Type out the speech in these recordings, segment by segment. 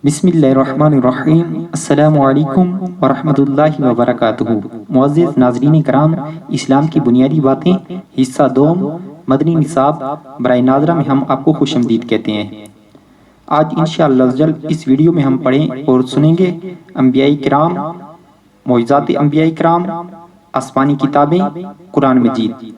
بسم اللہ الرحمن الرحیم۔ السلام علیکم ورحمۃ اللہ وبرکاتہ۔ معزز ناظرین کرام، اسلام کی بنیادی باتیں حصہ دوم مدنی نصاب برائے ناظرہ میں ہم آپ کو خوش آمدید کہتے ہیں۔ آج انشاءاللہ اس ویڈیو میں ہم پڑھیں اور سنیں گے انبیاء کرام، مجزات انبیاء کرام، آسمانی کتابیں، قرآن مجید۔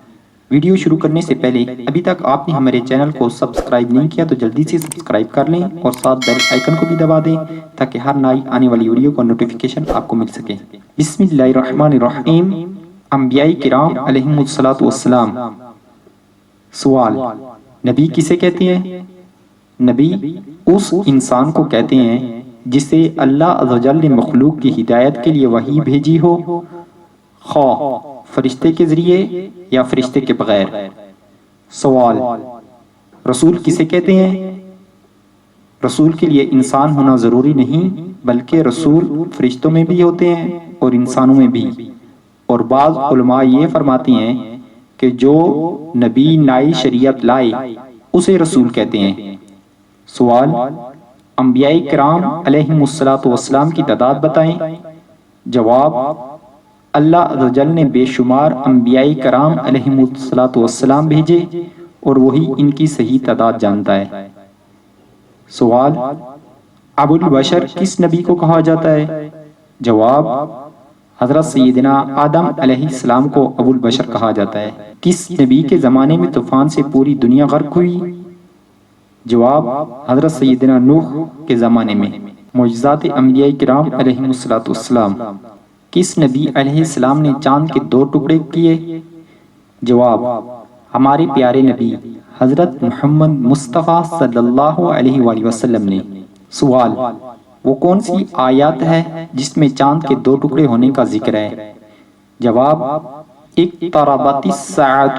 ویڈیو شروع کرنے سے پہلے ابھی تک آپ نے ہمارے چینل کو سبسکرائب نہیں کیا تو جلدی سے سبسکرائب کر لیں اور ساتھ بیل آئیکن کو بھی دبا دیں تاکہ ہر نئی آنے والی ویڈیو کا نوٹیفیکیشن آپ کو مل سکے۔ بسم اللہ الرحمن الرحیم۔ انبیاء کرام علیہم السلام۔ سوال: نبی کسے کہتے ہیں؟ نبی اس انسان کو کہتے ہیں جسے اللہ عز و جل نے مخلوق کی ہدایت کے لیے وحی بھیجی ہو، خواہ فرشتے کے ذریعے یا فرشتے کے بغیر۔ سوال: رسول کسے کہتے ہیں؟ رسول کے لیے انسان ہونا ضروری نہیں، بلکہ رسول فرشتوں میں بھی ہوتے ہیں اور انسانوں میں بھی، اور بعض علماء یہ فرماتے ہیں کہ جو نبی نئی شریعت لائے اسے رسول کہتے ہیں۔ سوال: انبیاء کرام علیہم السلام کی تعداد بتائیں۔ جواب: اللہ عز و جل نے بے شمار انبیاء کرام علیہم السلام بھیجے اور وہی ان کی صحیح تعداد جانتا ہے۔ سوال: ابو البشر کس نبی کو کہا جاتا ہے؟ جواب: حضرت سیدنا آدم علیہ السلام کو ابو البشر کہا جاتا ہے۔ کس نبی کے زمانے میں طوفان سے پوری دنیا غرق ہوئی؟ جواب: حضرت سیدنا نوح کے زمانے میں۔ مجزات انبیاء کرام علیہم السلام۔ کس نبی علیہ السلام نے چاند کے 2 ٹکڑے کیے؟ جواب: ہمارے پیارے نبی حضرت محمد مصطفیٰ صلی اللہ علیہ وآلہ وسلم نے۔ سوال: وہ کون سی آیات ہے جس میں چاند کے 2 ٹکڑے ہونے کا ذکر ہے؟ جواب: اقتربت الساعة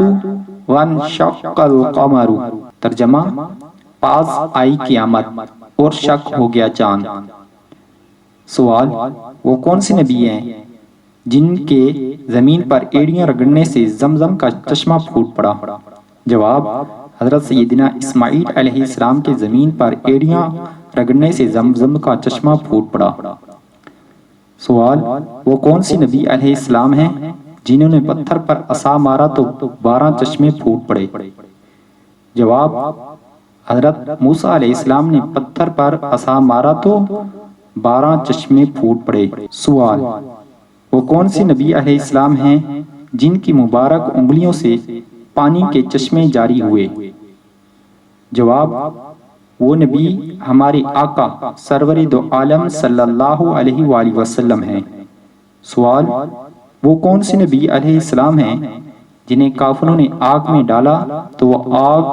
وانشق القمر۔ ترجمہ: پاس آئی قیامت اور شق ہو گیا چاند۔ سوال: وہ کون سے نبی ہیں جن کے زمین پر ایڑیاں رگڑنے سے زمزم کا چشمہ پھوٹ پڑا؟ جواب: حضرت سیدنا اسماعیل علیہ السلام کے زمین پر ایڑیاں رگڑنے سے زمزم کا چشمہ پھوٹ پڑا۔ سوال: وہ کون سی نبی علیہ السلام ہیں جنہوں نے پتھر پر عصا مارا تو 12 چشمے پھوٹ پڑے؟ جواب: حضرت موسیٰ علیہ السلام نے پتھر پر عصا مارا تو 12 چشمے پھوٹ پڑے۔ سوال: وہ کون سے نبی علیہ السلام ہیں جن کی مبارک انگلیوں سے پانی کے چشمے جاری ہوئے؟ جواب: وہ نبی ہمارے آقا سرور دو عالم صلی اللہ علیہ وآلہ وسلم ہیں۔ سوال: وہ کون سے نبی علیہ السلام ہیں جنہیں کافروں نے آگ میں ڈالا تو وہ آگ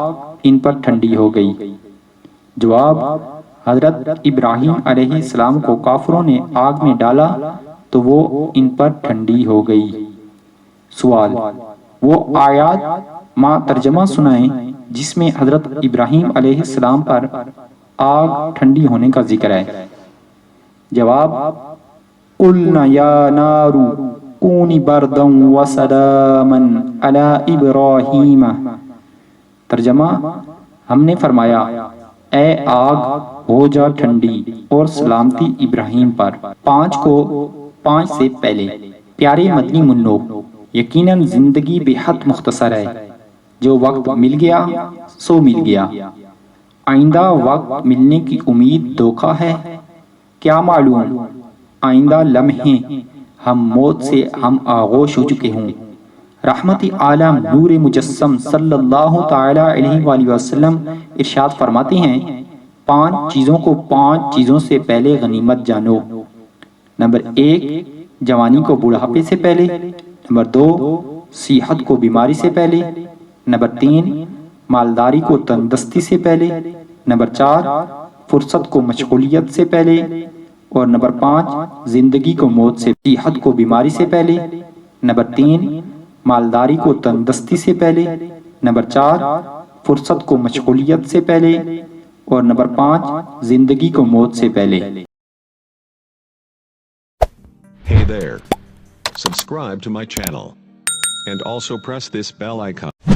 ان پر ٹھنڈی ہو گئی؟ جواب: حضرت ابراہیم علیہ السلام کو کافروں نے آگ میں ڈالا تو وہ ان پر ٹھنڈی ہو گئی۔ سوال: وہ آیات ما ترجمہ سنائیں جس میں حضرت ابراہیم علیہ السلام پر آگ ٹھنڈی ہونے کا ذکر ہے؟ جواب: قُلْنَا يَا نَارُ كُونِي بَرْدًا وَسَلَامًا عَلَىٰ إِبْرَاهِيمَ۔ ترجمہ: ہم نے فرمایا اے آگ ہو جا ٹھنڈی اور سلامتی ابراہیم پر۔ 5 کو 5 سے پہلے۔ پیارے مدنی منو، یقیناً زندگی بے حد مختصر ہے۔ جو وقت مل گیا سو مل گیا، آئندہ وقت ملنے کی امید دھوکہ ہے۔ کیا معلوم آئندہ لمحے ہم موت سے ہم آغوش ہو چکے ہوں۔ رحمت عالم نور مجسم صلی اللہ تعالی علیہ وآلہ وسلم ارشاد فرماتے ہیں 5 چیزوں کو 5 چیزوں سے پہلے غنیمت جانو۔ نمبر 1 جوانی کو بڑھاپے سے پہلے۔ نمبر 2 صحت کو بیماری سے پہلے۔ نمبر 3 مالداری کو تندرستی سے پہلے۔ نمبر 4 فرصت کو مشغولیت سے پہلے۔ اور نمبر 5 زندگی کو موت سے۔ صحت کو بیماری سے پہلے۔ نمبر 3 مالداری کو تندرستی سے پہلے۔ نمبر 4 فرصت کو مشغولیت سے پہلے۔ اور نمبر 5 زندگی کو موت سے پہلے۔ Hey there. Subscribe to my channel. And also press this bell icon.